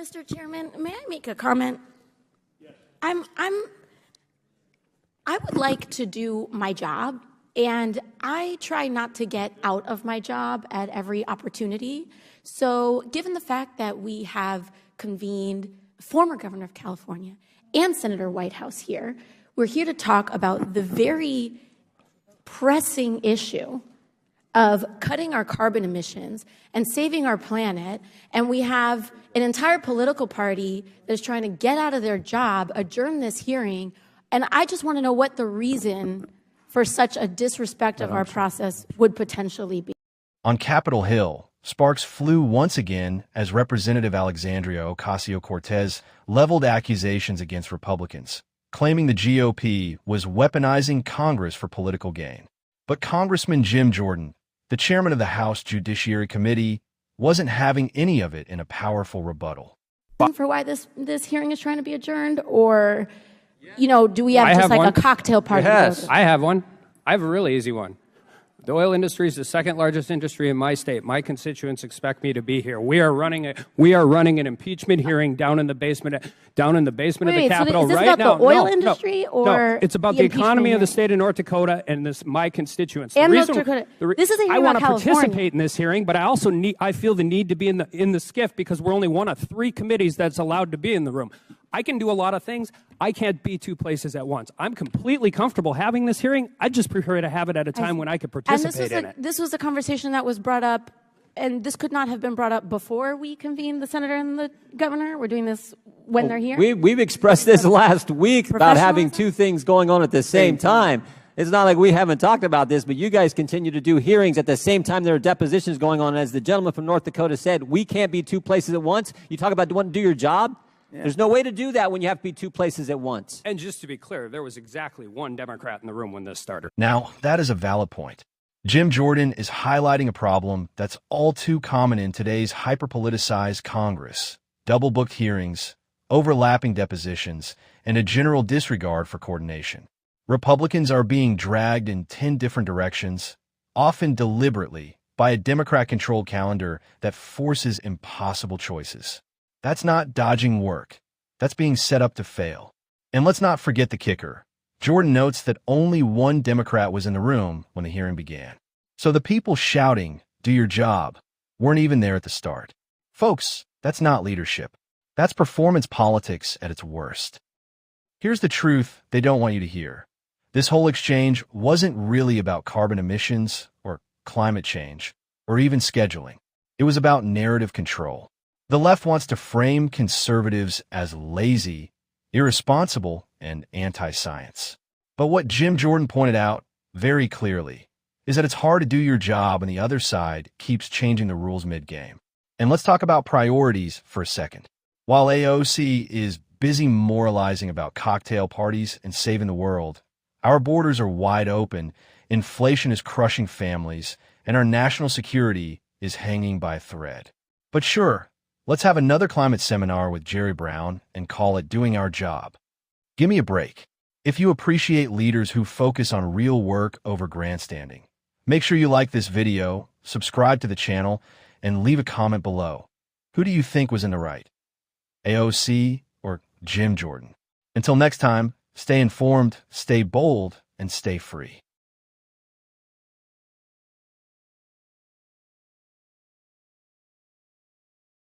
Mr. Chairman, may I make a comment? Yes. I would like to do my job, and I try not to get out of my job at every opportunity. So given the fact that we have convened former governor of California and Senator Whitehouse here, we're here to talk about the very pressing issue of cutting our carbon emissions and saving our planet, and we have an entire political party that is trying to get out of their job, adjourn this hearing, and I just want to know what the reason for such a disrespect of our process would potentially be. On Capitol Hill, sparks flew once again as Representative Alexandria Ocasio-Cortez leveled accusations against Republicans, claiming the GOP was weaponizing Congress for political gain. But Congressman Jim Jordan, the chairman of the House Judiciary Committee, wasn't having any of it in a powerful rebuttal. For why this hearing is trying to be adjourned, or, you know, do we have just like a cocktail party? Yes, I have one. I have a really easy one. The oil industry is the second largest industry in my state. My constituents expect me to be here. We are running an impeachment hearing down in the basement of the Capitol right now. Is this about the oil industry or no, it's about the economy of the state of North Dakota and my constituents. And North Dakota. This is a hearing I want to about participate in this hearing, but I feel the need to be in the SCIF because we're only one of 3 committees that's allowed to be in the room. I can do a lot of things. I can't be 2 places at once. I'm completely comfortable having this hearing. I just prefer to have it at a time when I could participate in it. This was a conversation that was brought up, and this could not have been brought up before we convened the senator and the governor. We're doing this when they're here. We've expressed this last week about having 2 things going on at the same time. It's not like we haven't talked about this, but you guys continue to do hearings at the same time there are depositions going on. As the gentleman from North Dakota said, we can't be 2 places at once. You talk about wanting to do your job? Yeah. There's no way to do that when you have to be 2 places at once. And just to be clear, there was exactly 1 Democrat in the room when this started. Now, that is a valid point. Jim Jordan is highlighting a problem that's all too common in today's hyper-politicized Congress: double-booked hearings, overlapping depositions, and a general disregard for coordination. Republicans are being dragged in 10 different directions, often deliberately, by a Democrat-controlled calendar that forces impossible choices. That's not dodging work. That's being set up to fail. And let's not forget the kicker. Jordan notes that only 1 Democrat was in the room when the hearing began. So the people shouting, "Do your job," weren't even there at the start. Folks, that's not leadership. That's performance politics at its worst. Here's the truth they don't want you to hear. This whole exchange wasn't really about carbon emissions or climate change or even scheduling. It was about narrative control. The left wants to frame conservatives as lazy, irresponsible, and anti-science. But what Jim Jordan pointed out very clearly is that it's hard to do your job and the other side keeps changing the rules mid-game. And let's talk about priorities for a second. While AOC is busy moralizing about cocktail parties and saving the world, our borders are wide open, inflation is crushing families, and our national security is hanging by a thread. But sure, let's have another climate seminar with Jerry Brown and call it Doing Our Job. Give me a break. If you appreciate leaders who focus on real work over grandstanding, make sure you like this video, subscribe to the channel, and leave a comment below. Who do you think was in the right? AOC or Jim Jordan? Until next time, stay informed, stay bold, and stay free.